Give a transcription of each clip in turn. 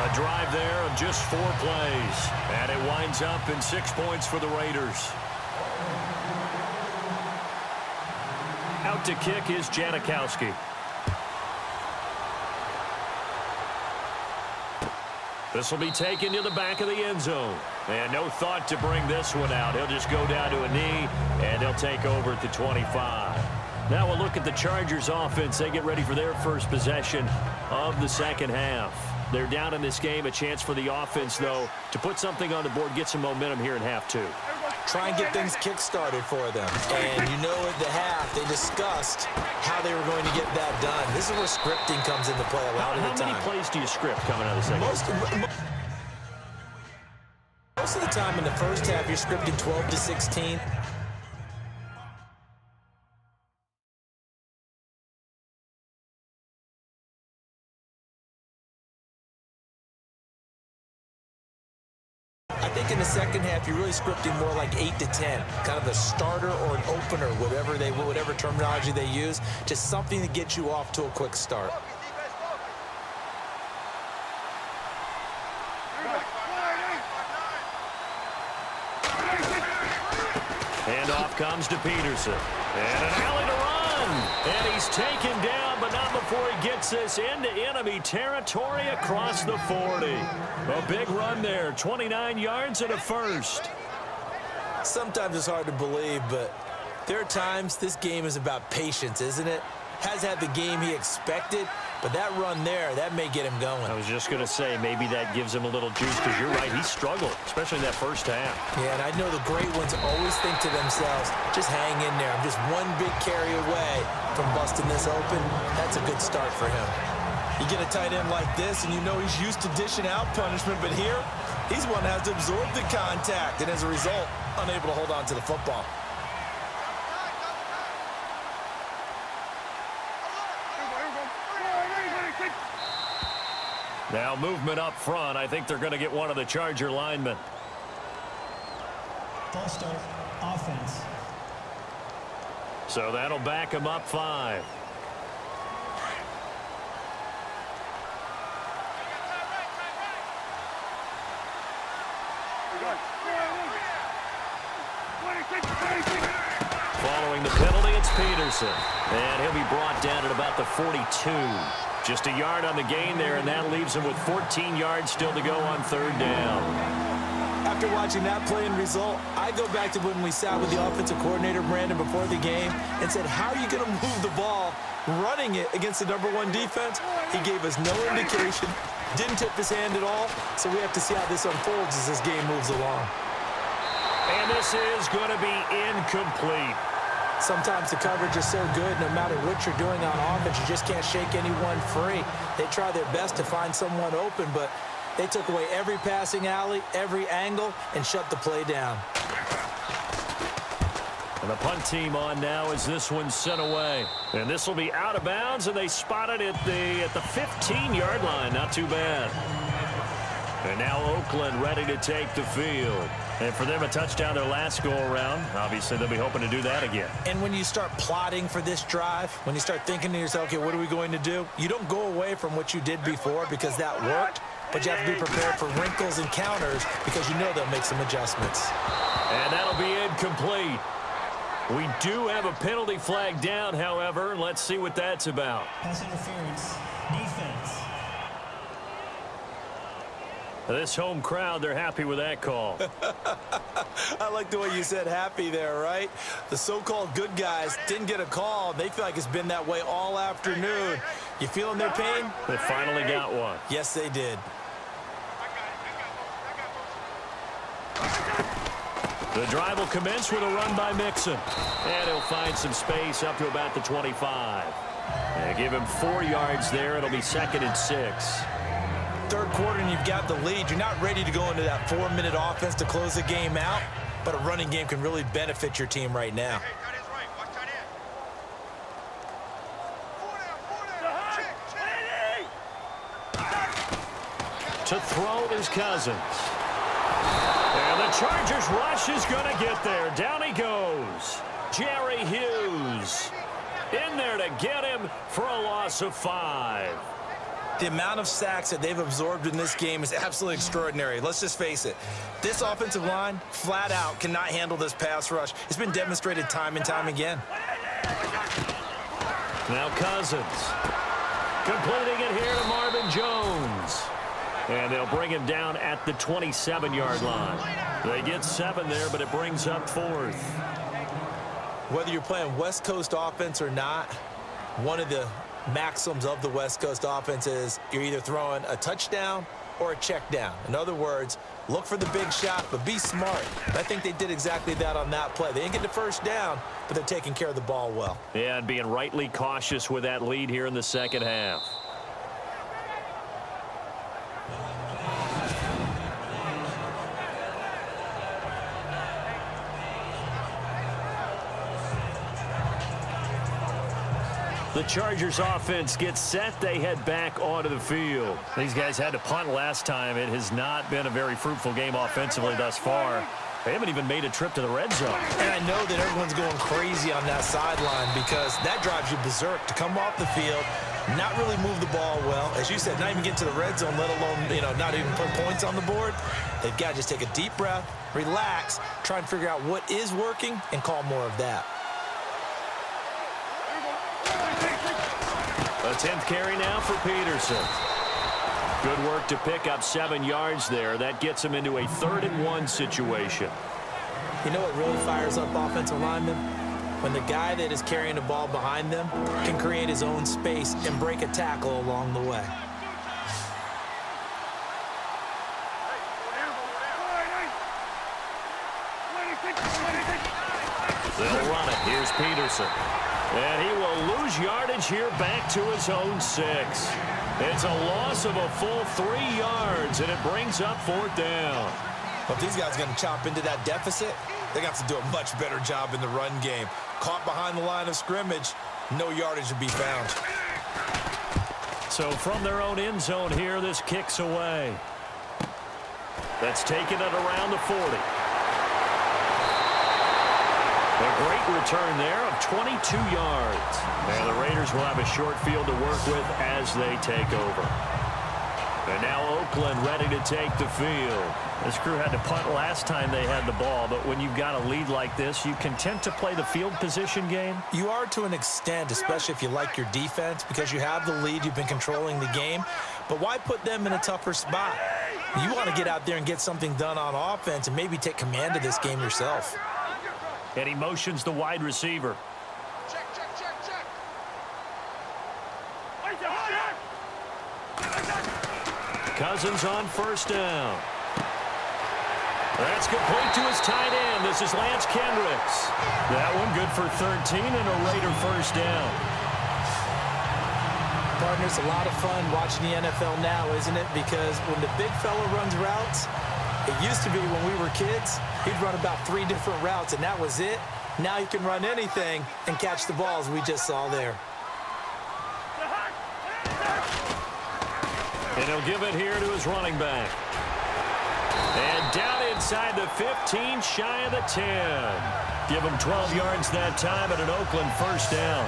A drive there of just 4 plays. And it winds up in 6 points for the Raiders. Out to kick is Janikowski. This will be taken to the back of the end zone. And no thought to bring this one out. He'll just go down to a knee, and they'll take over at the 25. Now we'll look at the Chargers offense. They get ready for their first possession of the second half. They're down in this game. A chance for the offense, though, to put something on the board, get some momentum here in half 2. Try and get things kick-started for them. And you know at the half, they discussed how they were going to get that done. This is where scripting comes into play a lot of the time. How many plays do you script coming out of the second half? Most of the time in the first half, you're scripting 12 to 16. I think in the second half, you're really scripting more like 8 to 10, kind of a starter or an opener, whatever terminology they use, just something to get you off to a quick start. Handoff comes to Peterson. And an alley to run. And he's taken down, but not before he gets this into enemy territory across the 40. A big run there, 29 yards and a first. Sometimes it's hard to believe, but there are times this game is about patience, isn't it? Has had the game he expected, but that run there, that may get him going. I was just going to say, maybe that gives him a little juice, because you're right, he struggled, especially in that first half. Yeah, and I know the great ones always think to themselves, just hang in there. I'm just one big carry away from busting this open. That's a good start for him. You get a tight end like this, and you know he's used to dishing out punishment, but here, he's one that has to absorb the contact, and as a result, unable to hold on to the football. Now movement up front. I think they're going to get one of the Charger linemen. False start, offense. So that'll back him up 5. Following the penalty, it's Peterson. And he'll be brought down at about the 42. Just a yard on the gain there, and that leaves him with 14 yards still to go on 3rd down. After watching that play and result, I go back to when we sat with the offensive coordinator, Brandon, before the game and said, how are you going to move the ball running it against the #1 defense? He gave us no indication, didn't tip his hand at all, so we have to see how this unfolds as this game moves along. And this is going to be incomplete. Sometimes the coverage is so good, no matter what you're doing on offense, you just can't shake anyone free. They try their best to find someone open, but they took away every passing alley, every angle, and shut the play down. And the punt team on now as this one's sent away. And this will be out of bounds, and they spot it at the 15-yard line. Not too bad. And now Oakland ready to take the field. And for them, a touchdown their last go-around. Obviously, they'll be hoping to do that again. And when you start plotting for this drive, when you start thinking to yourself, okay, what are we going to do? You don't go away from what you did before because that worked, but you have to be prepared for wrinkles and counters because you know they'll make some adjustments. And that'll be incomplete. We do have a penalty flag down, however. Let's see what that's about. Pass interference, defense. This home crowd, they're happy with that call. I like the way you said happy there, right? The so-called good guys didn't get a call. They feel like it's been that way all afternoon. You feeling their pain? They finally got one. Yes, they did. The drive will commence with a run by Mixon. And he'll find some space up to about the 25. And give him 4 yards there. It'll be 2nd and 6. Third quarter and you've got the lead. You're not ready to go into that 4-minute offense to close the game out, but a running game can really benefit your team right now. To throw is Cousins. And the Chargers rush is going to get there. Down he goes. Jerry Hughes in there to get him for a loss of 5. The amount of sacks that they've absorbed in this game is absolutely extraordinary. Let's just face it. This offensive line, flat out, cannot handle this pass rush. It's been demonstrated time and time again. Now Cousins. Completing it here to Marvin Jones. And they'll bring him down at the 27-yard line. They get 7 there, but it brings up 4th. Whether you're playing West Coast offense or not, one of the maxims of the West Coast offense is you're either throwing a touchdown or a check down. In other words, look for the big shot, but be smart. I think they did exactly that on that play. They didn't get the first down, but they're taking care of the ball well. Yeah, and being rightly cautious with that lead here in the second half. The Chargers offense gets set. They head back onto the field. These guys had to punt last time. It has not been a very fruitful game offensively thus far. They haven't even made a trip to the red zone. And I know that everyone's going crazy on that sideline because that drives you berserk to come off the field, not really move the ball well. As you said, not even get to the red zone, let alone, not even put points on the board. They've got to just take a deep breath, relax, try and figure out what is working, and call more of that. A 10th carry now for Peterson. Good work to pick up 7 yards there. That gets him into a 3rd-and-1 situation. You know what really fires up offensive linemen? When the guy that is carrying the ball behind them can create his own space and break a tackle along the way. They'll run it. Here's Peterson. And he will lose yardage here back to his own 6. It's a loss of a full 3 yards, and it brings up 4th down. But if these guys are going to chop into that deficit, they're going to have to do a much better job in the run game. Caught behind the line of scrimmage, no yardage to be found. So from their own end zone here, this kicks away. That's taken it around the 40. A great return there of 22 yards. And the Raiders will have a short field to work with as they take over. And now Oakland ready to take the field. This crew had to punt last time they had the ball, but when you've got a lead like this, you content to play the field position game? You are to an extent, especially if you like your defense, because you have the lead, you've been controlling the game. But why put them in a tougher spot? You want to get out there and get something done on offense and maybe take command of this game yourself. And he motions the wide receiver. Check. Cousins on 1st down. That's complete to his tight end. This is Lance Kendricks. That one good for 13 and a Raider 1st down. Partner, it's a lot of fun watching the NFL now, isn't it? Because when the big fella runs routes, it used to be when we were kids, he'd run about 3 different routes, and that was it. Now he can run anything and catch the balls we just saw there. And he'll give it here to his running back. And down inside the 15, shy of the 10. Give him 12 yards that time and an Oakland 1st down.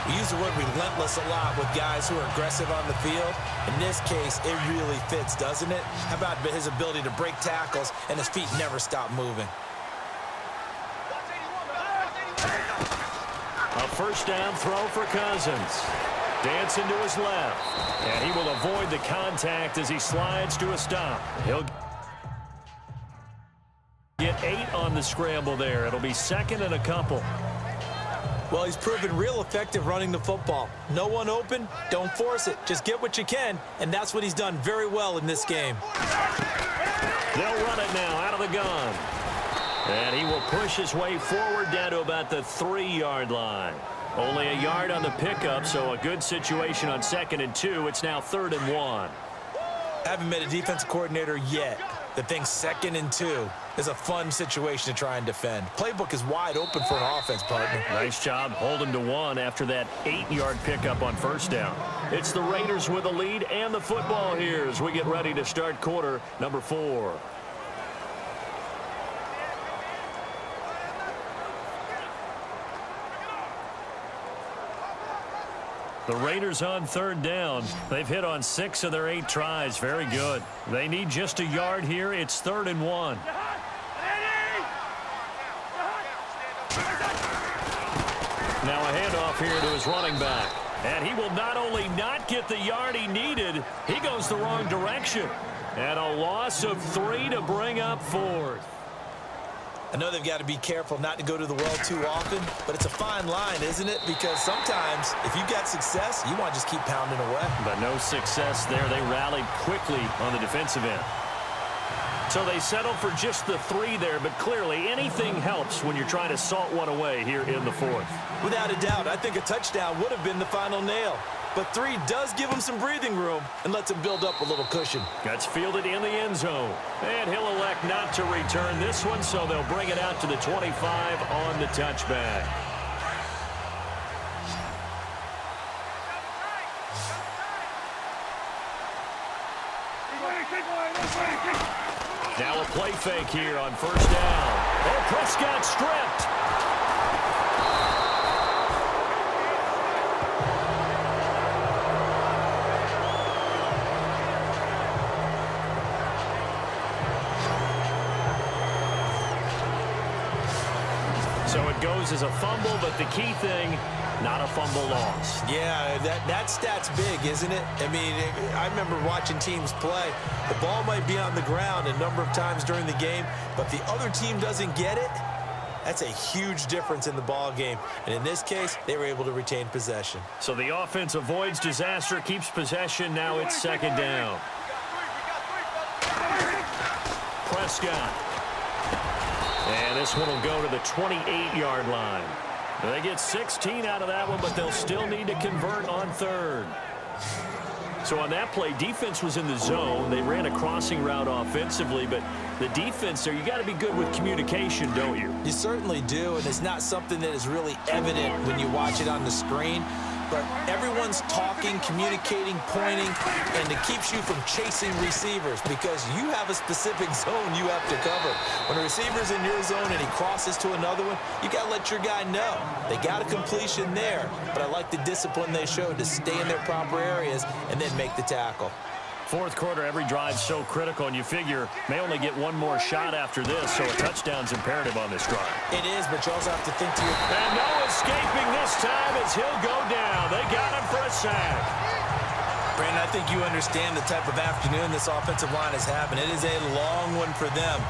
We use the word relentless a lot with guys who are aggressive on the field. In this case, it really fits, doesn't it? How about his ability to break tackles and his feet never stop moving? A 1st down throw for Cousins. Dancing to his left. And he will avoid the contact as he slides to a stop. He'll get 8 on the scramble there. It'll be 2nd and a couple. Well, he's proven real effective running the football. No one open, don't force it. Just get what you can, and that's what he's done very well in this game. They'll run it now out of the gun. And he will push his way forward down to about the 3-yard line. Only a yard on the pickup, so a good situation on 2nd and 2. It's now 3rd and 1. Haven't met a defensive coordinator yet that thinks 2nd and 2 is a fun situation to try and defend. Playbook is wide open for an offense, partner. Nice job holding to 1 after that 8-yard pickup on 1st down. It's the Raiders with the lead and the football here as we get ready to start quarter number 4. The Raiders on third down. They've hit on 6 of their 8 tries. Very good. They need just a yard here. It's 3rd and 1. Now a handoff here to his running back. And he will not only not get the yard he needed, he goes the wrong direction. And a loss of 3 to bring up 4th. I know they've got to be careful not to go to the well too often, but it's a fine line, isn't it? Because sometimes, if you've got success, you want to just keep pounding away. But no success there. They rallied quickly on the defensive end. So they settled for just the 3 there, but clearly anything helps when you're trying to salt one away here in the 4th. Without a doubt, I think a touchdown would have been the final nail. But 3 does give him some breathing room and lets him build up a little cushion. Gets fielded in the end zone. And he'll elect not to return this one, so they'll bring it out to the 25 on the touchback. Now a play fake here on first down. Oh, Prescott stripped. So it goes as a fumble, but the key thing, not a fumble loss. Yeah, that stat's big, isn't it? I mean, I remember watching teams play. The ball might be on the ground a number of times during the game, but the other team doesn't get it. That's a huge difference in the ball game. And in this case, they were able to retain possession. So the offense avoids disaster, keeps possession. Now it's 2nd down. Prescott. And this one will go to the 28-yard line. They get 16 out of that one, but they'll still need to convert on 3rd. So on that play, defense was in the zone. They ran a crossing route offensively, but the defense there, you got to be good with communication, don't you? You certainly do, and it's not something that is really evident when you watch it on the screen. But everyone's talking, communicating, pointing, and it keeps you from chasing receivers because you have a specific zone you have to cover. When a receiver's in your zone and he crosses to another one, you got to let your guy know. They got a completion there, but I like the discipline they showed to stay in their proper areas and then make the tackle. 4th quarter, every drive's so critical, and you figure may only get one more shot after this, so a touchdown's imperative on this drive. It is, but you also have to think to your... And no escaping this time as he'll go down. They got him for a sack. Brandon, I think you understand the type of afternoon this offensive line is having. It is a long one for them.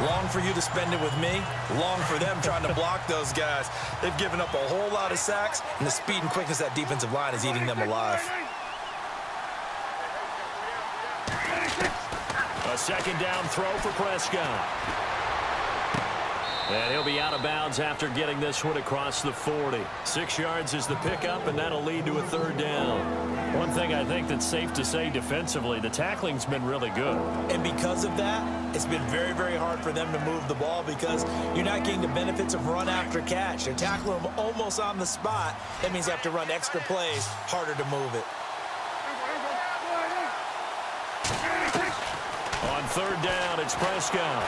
Long for you to spend it with me. Long for them trying to block those guys. They've given up a whole lot of sacks, and the speed and quickness of that defensive line is eating them alive. A 2nd down throw for Prescott. And he'll be out of bounds after getting this one across the 40. 6 yards is the pickup, and that'll lead to a 3rd down. One thing I think that's safe to say defensively, the tackling's been really good. And because of that, it's been very, very hard for them to move the ball because you're not getting the benefits of run after catch. They're tackling them almost on the spot. That means they have to run extra plays, harder to move it. On 3rd down, it's Prescott.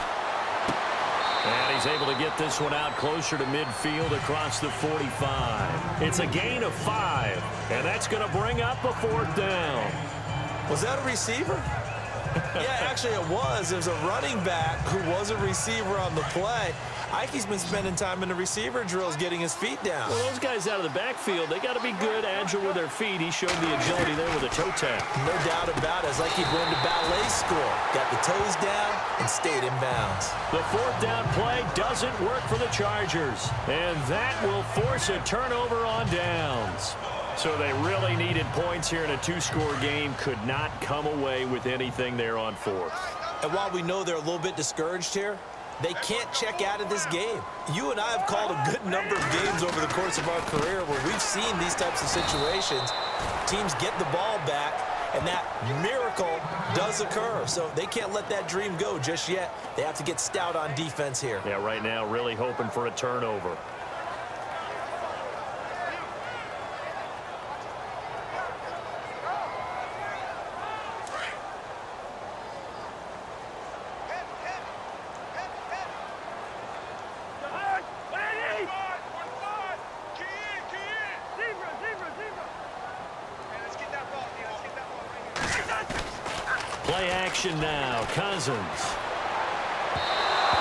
And he's able to get this one out closer to midfield across the 45. It's a gain of 5, and that's going to bring up a 4th down. Was that a receiver? Yeah, actually it was. There's a running back who was a receiver on the play. Ike's been spending time in the receiver drills getting his feet down. Well, those guys out of the backfield, they got to be good, agile with their feet. He showed the agility there with a toe tap. No doubt about it. It's like he'd gone to ballet school. Got the toes down and stayed in bounds. The 4th down play doesn't work for the Chargers. And that will force a turnover on downs. So they really needed points here in a 2-score game. Could not come away with anything there on 4th. And while we know they're a little bit discouraged here, they can't check out of this game. You and I have called a good number of games over the course of our career where we've seen these types of situations. Teams get the ball back, and that miracle does occur. So they can't let that dream go just yet. They have to get stout on defense here. Yeah, right now really hoping for a turnover. Play action now. Cousins.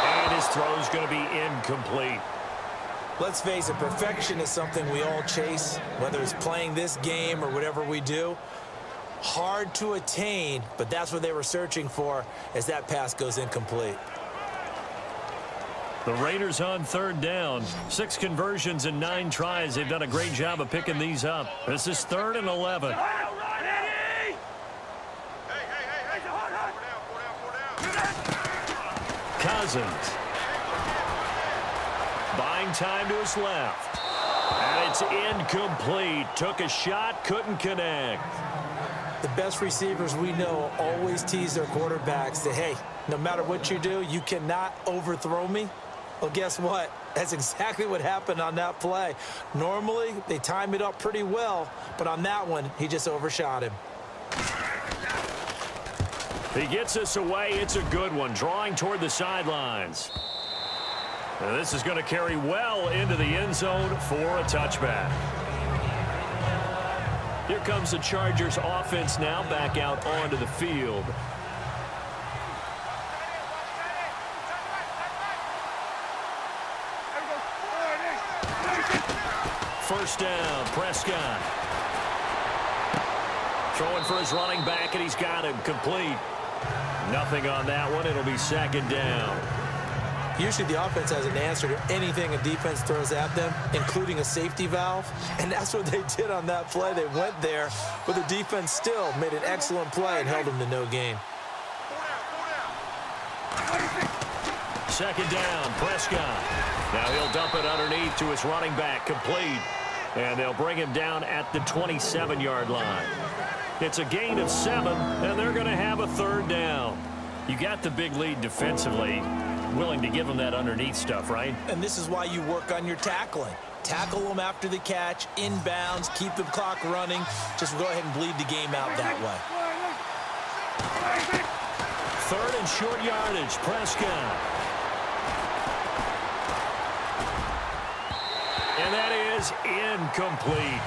And his throw's going to be incomplete. Let's face it, perfection is something we all chase, whether it's playing this game or whatever we do. Hard to attain, but that's what they were searching for as that pass goes incomplete. The Raiders on third down. 6 conversions in 9 tries. They've done a great job of picking these up. This is 3rd and 11. Cousins. Buying time to his left. And it's incomplete. Took a shot, couldn't connect. The best receivers we know always tease their quarterbacks that, hey, no matter what you do, you cannot overthrow me. Well, guess what? That's exactly what happened on that play. Normally, they time it up pretty well, but on that one, he just overshot him. He gets us away. It's a good one. Drawing toward the sidelines. And this is going to carry well into the end zone for a touchback. Here comes the Chargers offense now back out onto the field. First down, Prescott. Throwing for his running back, and he's got him complete. Nothing on that one. It'll be 2nd down. Usually the offense has an answer to anything a defense throws at them, including a safety valve. And that's what they did on that play. They went there, but the defense still made an excellent play and held them to no gain. 2nd down, Prescott. Now he'll dump it underneath to his running back, complete. And they'll bring him down at the 27-yard line. It's a gain of 7, and they're going to have a 3rd down. You got the big lead defensively. Willing to give them that underneath stuff, right? And this is why you work on your tackling. Tackle them after the catch, inbounds, keep the clock running. Just go ahead and bleed the game out that way. 3rd and short yardage, Prescott. And that is incomplete.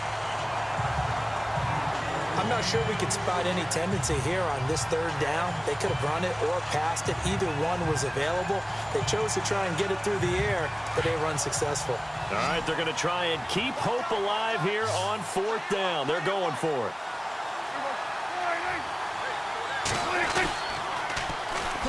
I'm not sure we could spot any tendency here on this 3rd down. They could have run it or passed it. Either one was available. They chose to try and get it through the air, but they run successful. All right, they're going to try and keep hope alive here on 4th down. They're going for it.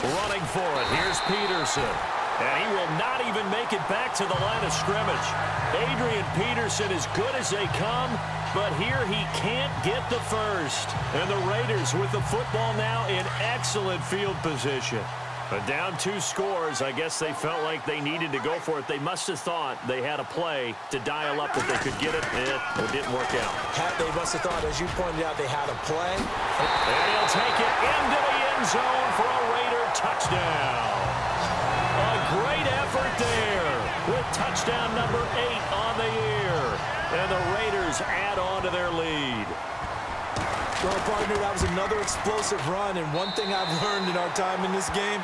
Running for it. Here's Peterson. And he will not even make it back to the line of scrimmage. Adrian Peterson as good as they come, but here he can't get the first. And the Raiders with the football now in excellent field position. But down 2 scores, I guess they felt like they needed to go for it. They must have thought they had a play to dial up that they could get it. It didn't work out. They must have thought, as you pointed out, they had a play. And he'll take it into the end zone for a Raider touchdown. A great effort there with touchdown number 8 on the year. And the Raiders add on to their lead. Well, partner, that was another explosive run. And one thing I've learned in our time in this game,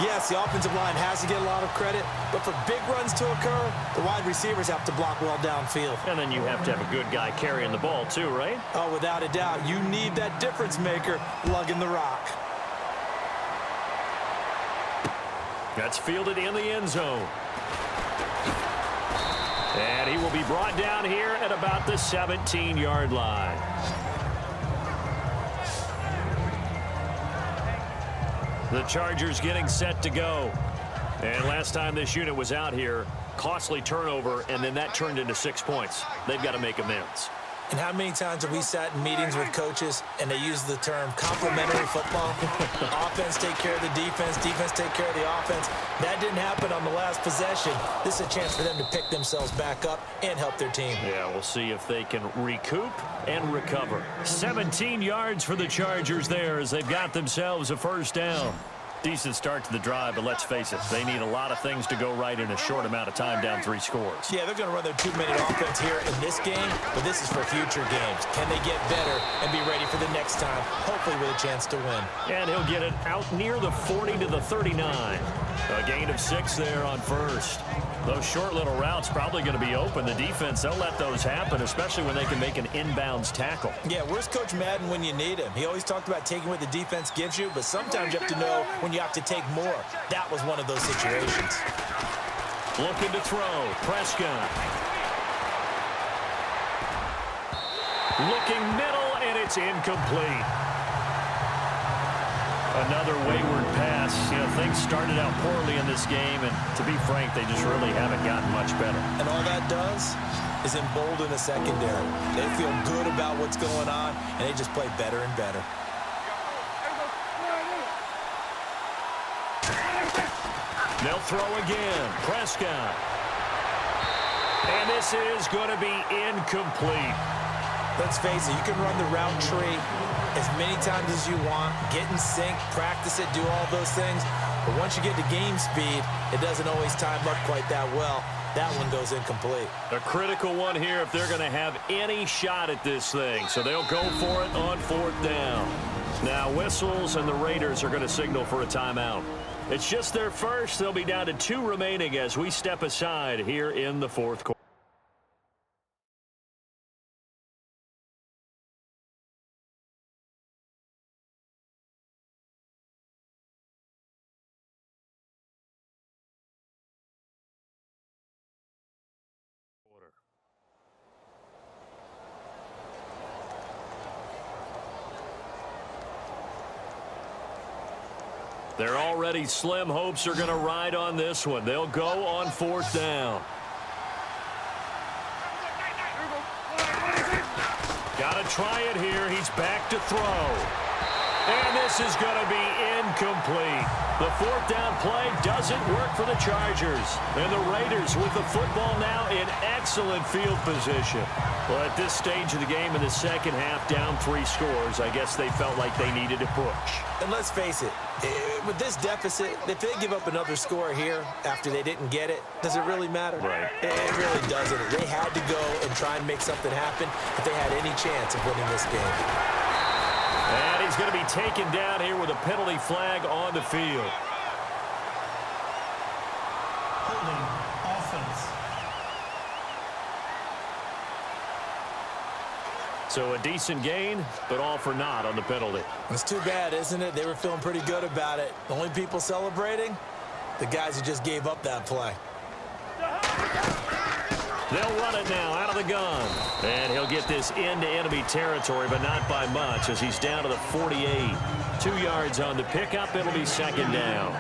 yes, the offensive line has to get a lot of credit, but for big runs to occur, the wide receivers have to block well downfield. And then you have to have a good guy carrying the ball too, right? Oh, without a doubt. You need that difference maker lugging the rock. That's fielded in the end zone. And he will be brought down here at about the 17-yard line. The Chargers getting set to go. And last time this unit was out here, costly turnover, and then that turned into 6 points. They've got to make amends. And how many times have we sat in meetings with coaches and they use the term complementary football? Offense take care of the defense, defense take care of the offense. That didn't happen on the last possession. This is a chance for them to pick themselves back up and help their team. Yeah, we'll see if they can recoup and recover. 17 yards for the Chargers there as they've got themselves a 1st down. Decent start to the drive, but let's face it, they need a lot of things to go right in a short amount of time down 3 scores. Yeah, they're going to run their 2-minute offense here in this game, but this is for future games. Can they get better and be ready for the next time, hopefully with a chance to win? And he'll get it out near the 40 to the 39. A gain of 6 there on 1st. Those short little routes probably going to be open. The defense, they'll let those happen, especially when they can make an inbounds tackle. Yeah, where's Coach Madden when you need him? He always talked about taking what the defense gives you, but sometimes you have to know when you have to take more. That was one of those situations. Looking to throw. Prescott. Looking middle, and it's incomplete. Another wayward pass. You know, things started out poorly in this game, and to be frank, they just really haven't gotten much better. And all that does is embolden the secondary. They feel good about what's going on, and they just play better and better. They'll throw again. Prescott. And this is going to be incomplete. Let's face it, you can run the route tree as many times as you want, get in sync, practice it, do all those things. But once you get to game speed, it doesn't always time up quite that well. That one goes incomplete. A critical one here if they're going to have any shot at this thing. So they'll go for it on 4th down. Now whistles, and the Raiders are going to signal for a timeout. It's just their first. They'll be down to 2 remaining as we step aside here in the 4th quarter. Their already slim hopes are going to ride on this one. They'll go on 4th down. Got to try it here. He's back to throw. And this is going to be incomplete. The 4th down play doesn't work for the Chargers. And the Raiders with the football now in excellent field position. Well, at this stage of the game in the second half, down 3 scores, I guess they felt like they needed to push. And let's face it, with this deficit, if they give up another score here after they didn't get it, does it really matter? Right. It really doesn't. They had to go and try and make something happen if they had any chance of winning this game. And he's going to be taken down here with a penalty flag on the field. Holding offense. So a decent gain, but all for naught on the penalty. It's too bad, isn't it? They were feeling pretty good about it. The only people celebrating, the guys who just gave up that play. They'll run it now out of the gun. And he'll get this into enemy territory, but not by much as he's down to the 48. 2 yards on the pickup. It'll be 2nd down.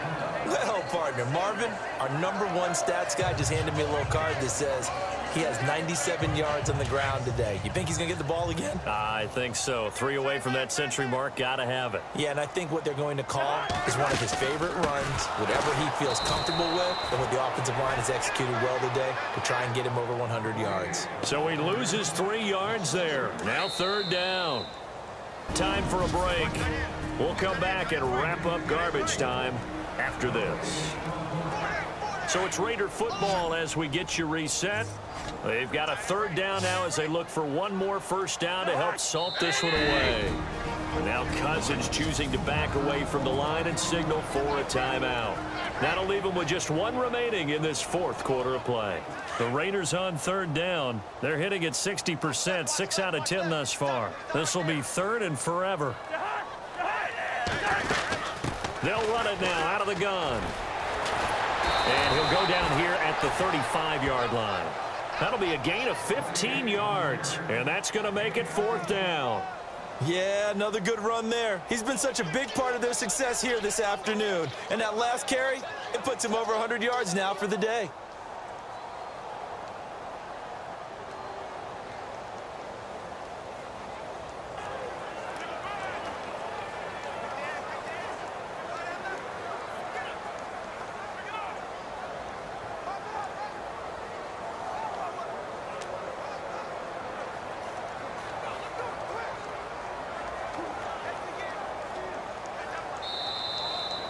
Well, partner, Marvin, our #1 stats guy just handed me a little card that says he has 97 yards on the ground today. You think he's going to get the ball again? I think so. 3 away from that century mark. Got to have it. Yeah, and I think what they're going to call is one of his favorite runs, whatever he feels comfortable with, and what the offensive line has executed well today to try and get him over 100 yards. So he loses 3 yards there. Now 3rd down. Time for a break. We'll come back and wrap up garbage time after this. So it's Raider football as we get you reset. They've got a 3rd down now as they look for one more 1st down to help salt this one away. Now Cousins choosing to back away from the line and signal for a timeout. That'll leave them with just 1 remaining in this 4th quarter of play. The Raiders on 3rd down. They're hitting at 60%, 6 out of 10 thus far. This will be 3rd and forever. They'll run it now out of the gun. And he'll go down here at the 35-yard line. That'll be a gain of 15 yards, and that's going to make it 4th down. Yeah, another good run there. He's been such a big part of their success here this afternoon. And that last carry, it puts him over 100 yards now for the day.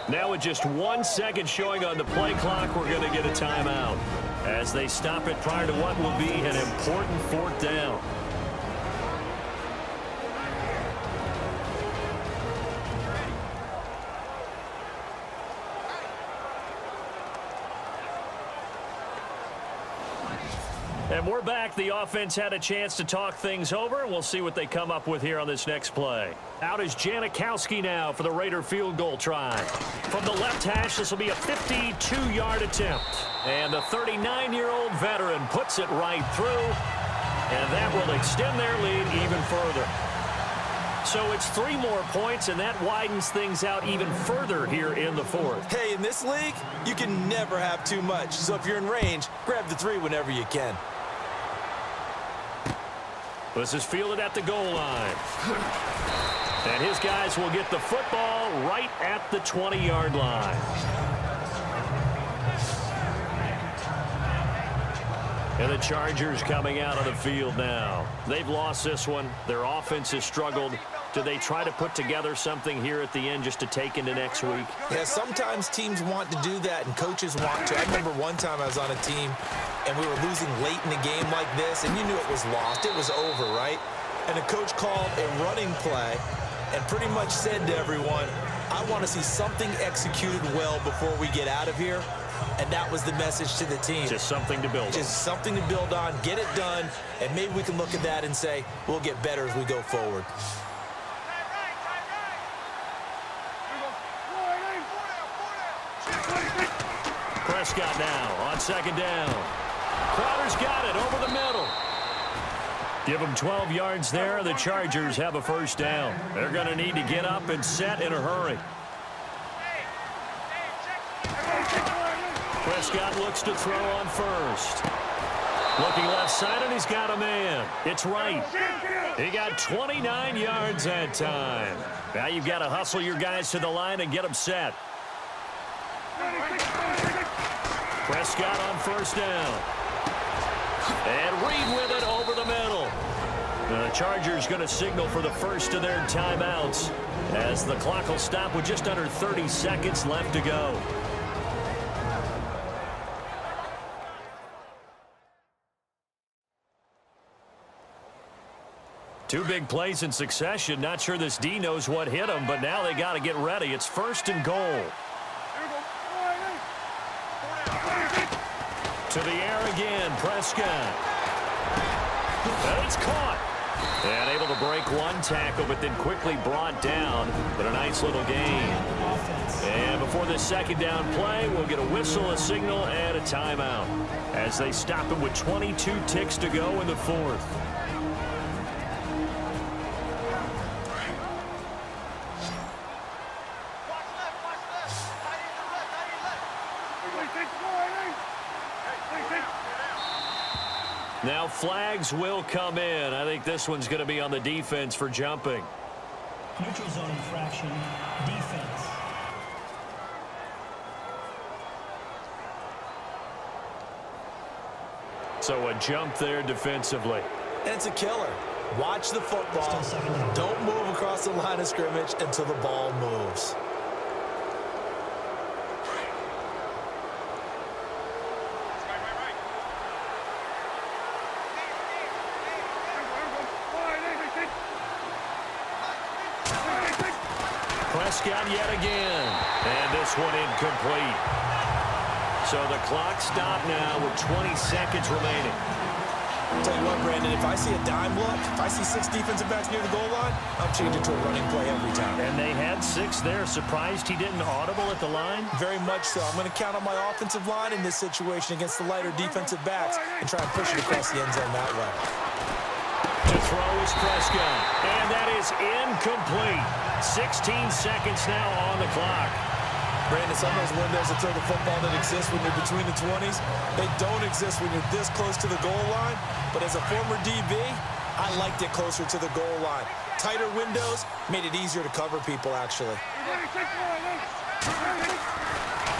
Now with just 1 second showing on the play clock, we're going to get a timeout as they stop it prior to what will be an important 4th down. And we're back. The offense had a chance to talk things over, and we'll see what they come up with here on this next play. Out is Janikowski now for the Raider field goal try. From the left hash, this will be a 52-yard attempt. And the 39-year-old veteran puts it right through, and that will extend their lead even further. So it's 3 more points, and that widens things out even further here in the fourth. Hey, in this league, you can never have too much. So if you're in range, grab the 3 whenever you can. This is fielded at the goal line. And his guys will get the football right at the 20-yard line. And the Chargers coming out on the field now. They've lost this one. Their offense has struggled. Do they try to put together something here at the end just to take into next week? Yeah, sometimes teams want to do that and coaches want to. I remember one time I was on a team and we were losing late in a game like this, and you knew it was lost. It was over, right? And the coach called a running play and pretty much said to everyone, I want to see something executed well before we get out of here. And that was the message to the team. Just something to build on. Just something to build on, get it done, and maybe we can look at that and say, we'll get better as we go forward. Prescott now on second down. Crowder's got it over the middle. Give them 12 yards there. The Chargers have a first down. They're going to need to get up and set in a hurry. Prescott looks to throw on first. Looking left side, and he's got a man. It's right. He got 29 yards that time. Now you've got to hustle your guys to the line and get them set. Prescott on first down. And Reed with it over the middle. Now the Chargers going to signal for the first of their timeouts as the clock will stop with just under 30 seconds left to go. Two big plays in succession. Not sure this D knows what hit him, but now they got to get ready. It's first and goal. To the air again, Prescott. And it's caught. And able to break one tackle, but then quickly brought down. But a nice little gain. And before this second down play, we'll get a whistle, a signal, and a timeout as they stop him with 22 ticks to go in the fourth. Now flags will come in. I think this one's going to be on the defense for jumping. Neutral zone infraction, defense. So a jump there defensively. And it's a killer. Watch the football. Don't move across the line of scrimmage until the ball moves. Prescott yet again. And this one incomplete. So the clock stopped now with 20 seconds remaining. I'll tell you what, Brandon, if I see a dime look, if I see 6 defensive backs near the goal line, I'm changing to a running play every time. And they had 6 there. Surprised he didn't audible at the line? Very much so. I'm going to count on my offensive line in this situation against the lighter defensive backs and try and push it across the end zone that way. To throw is Prescott. And that is incomplete. 16 seconds now on the clock. Brandon, some of those windows to throw the football that exist when you're between the 20s, they don't exist when you're this close to the goal line. But as a former DB, I liked it closer to the goal line. Tighter windows made it easier to cover people, actually.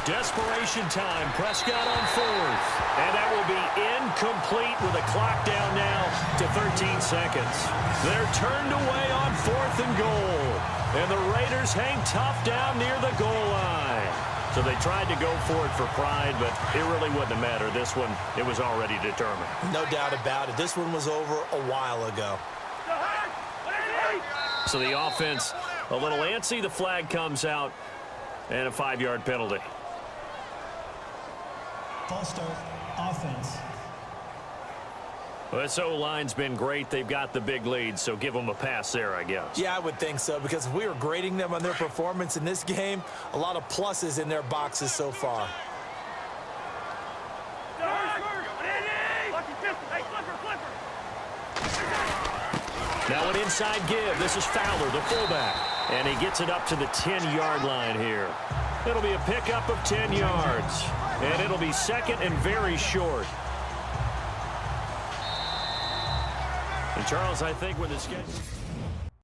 Desperation time. Prescott on fourth. And that will be incomplete with a clock down now to 13 seconds. They're turned away on fourth and goal. And the Raiders hang tough down near the goal line. So they tried to go for it for pride, but it really wouldn't have mattered. This one, it was already determined. No doubt about it. This one was over a while ago. So the offense a little antsy. The flag comes out and a 5-yard penalty. False start, offense. Well, this O-line's been great. They've got the big lead, so give them a pass there, I guess. Yeah, I would think so, because if we were grading them on their performance in this game, a lot of pluses in their boxes so far. Now an inside give. This is Fowler, the fullback. And he gets it up to the 10-yard line here. It'll be a pickup of 10 yards. And it'll be second and very short. And Charles, I think when the schedule...